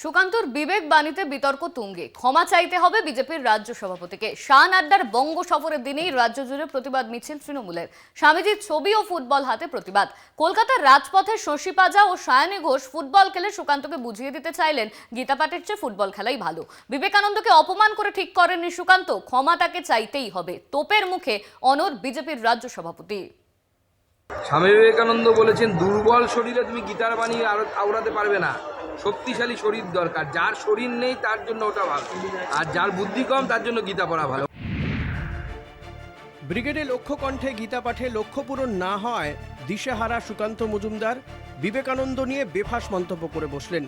সুকান্তর বিবেক বাণীতে বিতর্ক তুঙ্গে। ক্ষমা চাইতে হবে বিজেপির রাজ্য সভাপতিকে। শান আড্ডার বঙ্গ সফরের দিনেই রাজ্য জুড়ে প্রতিবাদ মিছিল তৃণমূলের। স্বামীজির ছবি ও ফুটবল হাতে প্রতিবাদ। কলকাতার রাজপথে শশী পাজা ও সায়নী ঘোষ ফুটবল খেলে সুকান্তকে বুঝিয়ে দিতে চাইলেন গীতা পাঠের চেয়ে ফুটবল খেলাই ভালো। বিবেকানন্দকে অপমান করে ঠিক করেননি সুকান্ত, ক্ষমা তাকে চাইতেই হবে। তোপের মুখে অনড় বিজেপির রাজ্য সভাপতি। স্বামী বিবেকানন্দ বলেছেন, দুর্বল শরীরে তুমি গীতার বাণী আওড়াতে পারবে না, শক্তিশালী শরীর দরকার। যার শরীর নেই তার জন্য ওটা ভালো, আর যার বুদ্ধি কম তার জন্য গীতা পড়া ভালো। ব্রিগেডে লক্ষ্য কণ্ঠে গীতা পাঠে লক্ষ্য পূরণ না হয় দিশেহারা সুকান্ত মজুমদার বিবেকানন্দ নিয়ে বেফাঁস মন্তব্য করে বসলেন।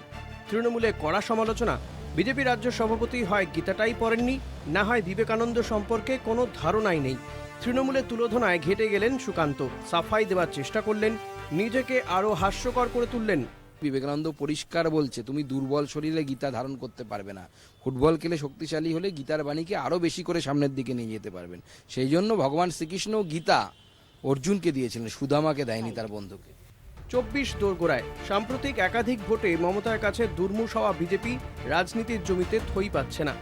তৃণমূলে কড়া সমালোচনা। বিজেপি রাজ্য সভাপতি হয় গীতাটাই পড়েননি, না হয় বিবেকানন্দ সম্পর্কে কোনো ধারণাই নেই। তৃণমূলের তুলোধনায় ঘেঁটে গেলেন সুকান্ত, সাফাই দেওয়ার চেষ্টা করলেন, নিজেকে আরও হাস্যকর করে তুললেন। বিবেকানন্দ পরিষ্কার বলছে, তুমি দুর্বল শরীরে গীতা ধারণ করতে পারবে না। ফুটবল খেলে শক্তিশালী হলে গীতার বাণীকে আরও বেশি করে সামনের দিকে নিয়ে যেতে পারবেন। সেই জন্য ভগবান শ্রীকৃষ্ণ গীতা অর্জুনকে দিয়েছিলেন, সুদামাকে দেয়নি তার বন্ধুকে। 24 দোরগোড়ায় সাম্প্রতিক একাধিক ভোটে মমতার কাছে দুর্মুষ হওয়া বিজেপি রাজনীতির জমিতে থই পাচ্ছে না।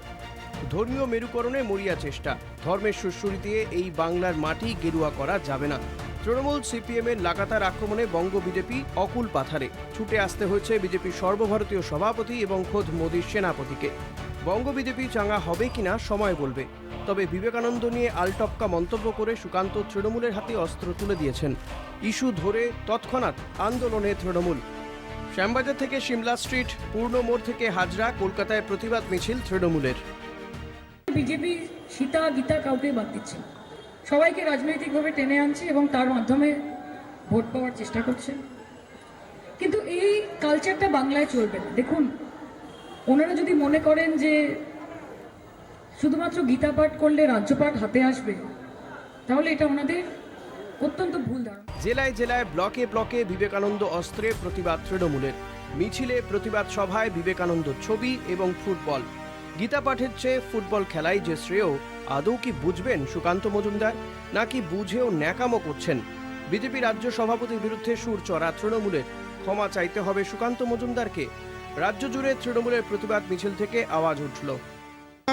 ধর্মীয় মেরুকরণে মরিয়া চেষ্টা। ধর্মের সুরসুরি দিয়ে এই বাংলার মাটি গেরুয়া করা যাবে না। তৃণমূল সিপিএমের লাগাতার আক্রমণে বঙ্গ বিজেপি অকুল পাথারে। ছুটে আসতে হয়েছে বিজেপির সর্বভারতীয় সভাপতি এবং খোদ মোদীর সেনাপতিকে। বঙ্গ বিজেপি চাঙ্গা হবে কিনা সময় বলবে। তবে বিবেকানন্দ নিয়ে আলটপকা মন্তব্য করে সুকান্ত তৃণমূলের হাতে অস্ত্র তুলে দিয়েছেন। ইস্যু ধরে তৎক্ষণাৎ আন্দোলনে তৃণমূল। শ্যামবাজার থেকে সিমলা স্ট্রিট, পূর্ণ মোড় থেকে হাজরা, কলকাতায় প্রতিবাদ মিছিল তৃণমূলের। বিজেপি সীতা গীতা কাউকে বাদ দিচ্ছে, সবাইকে রাজনৈতিকভাবে টেনে আনছে এবং তার মাধ্যমে ভোট পাওয়ার চেষ্টা করছে। কিন্তু এই কালচারটা বাংলায় চলবে না। দেখুন, ওনারা যদি মনে করেন যে শুধুমাত্র গীতা পাঠ করলে রাজ্যপাঠ হাতে আসবে, তাহলে এটা ওনাদের অত্যন্ত ভুল ধারণা। জেলায় জেলায় ব্লকে ব্লকে বিবেকানন্দ অস্ত্রে প্রতিবাদ তৃণমূলের। মিছিলে, প্রতিবাদ সভায় বিবেকানন্দ ছবি এবং ফুটবল। গীতা পাঠের চেয়ে ফুটবল খেলাই যে শ্রেয়, আদৌ কি বুঝবেন সুকান্ত মজুমদার, নাকি বুঝেও ন্যাকামো করছেন? বিজেপি রাজ্য সভাপতির বিরুদ্ধে সুর চড়া তৃণমূলের। ক্ষমা চাইতে হবে সুকান্ত মজুমদারকে। রাজ্য জুড়ে তৃণমূলের প্রতিবাদ মিছিল থেকে আওয়াজ উঠল।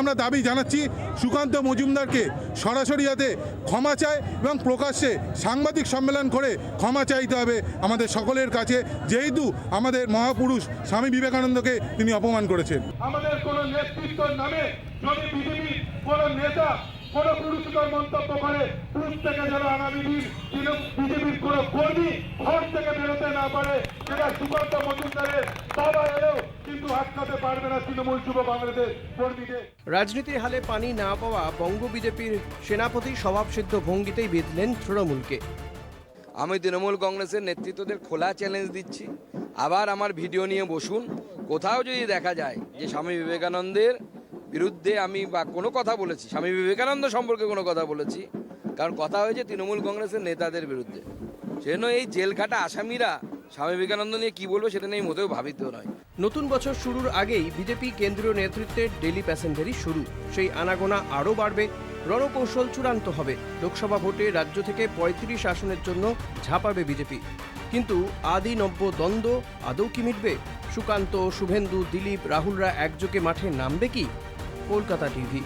আমরা দাবি জানাচ্ছি সুকান্ত মজুমদারকে সরাসরি যাতে ক্ষমা চায় এবং প্রকাশ্যে সাংবাদিক সম্মেলন করে ক্ষমা চাইতে হবে আমাদের সকলের কাছে, যেহেতু আমাদের মহাপুরুষ স্বামী বিবেকানন্দকে তিনি অপমান করেছেন। আমাদের কোন নেতৃত্বের নামে যদি বিজেপি কোন নেতা কোন পুরুষকার মন্তব্য করে, পুরুষ থেকে যেন আগামী দিন বিজেপির কোন কর্মী ঘর থেকে বেরোতে না পারে, সেটা সুকান্ত মজুমদারের বাবা এলেও কিন্তু আটকাতে পারবে না তৃণমূল যুব কংগ্রেসের কর্মীকে। রাজনীতির হালে পানি না পাওয়া বঙ্গ বিজেপির সেনাপতি স্বভাবসিদ্ধ ভঙ্গিতেই বেঁধলেন তৃণমূলকে। আমি তৃণমূল কংগ্রেসের নেতৃত্বদের খোলা চ্যালেঞ্জ দিচ্ছি, আবার আমার ভিডিও নিয়ে বসুন। কোথাও যদি দেখা যায় যে স্বামী বিবেকানন্দের বিরুদ্ধে আমি বা কোনো কথা বলেছি, স্বামী বিবেকানন্দ সম্পর্কে কোনো কথা বলেছি, কারণ কথা হয়েছে তৃণমূল কংগ্রেসের নেতাদের বিরুদ্ধে, সেজন্য এই জেলখাটা আসামিরা স্বামী বিবেকানন্দ নিয়ে কি বলবো সেটা নিয়ে মোটেও ভাবিত নয়। নতুন বছর শুরুর আগেই বিজেপি কেন্দ্রীয় নেতৃত্বের ডেলি প্যাসেঞ্জারি শুরু। সেই আনাগোনা আরও বাড়বে। রণকৌশল চূড়ান্ত হবে। লোকসভা ভোটে রাজ্য থেকে 35 আসনের জন্য ঝাঁপাবে বিজেপি। কিন্তু আদি নব্য দ্বন্দ্ব আদৌ কি মিটবে? সুকান্ত, শুভেন্দু, দিলীপ, রাহুলরা একযোগে মাঠে নামবে কি? কলকাতা টিভি।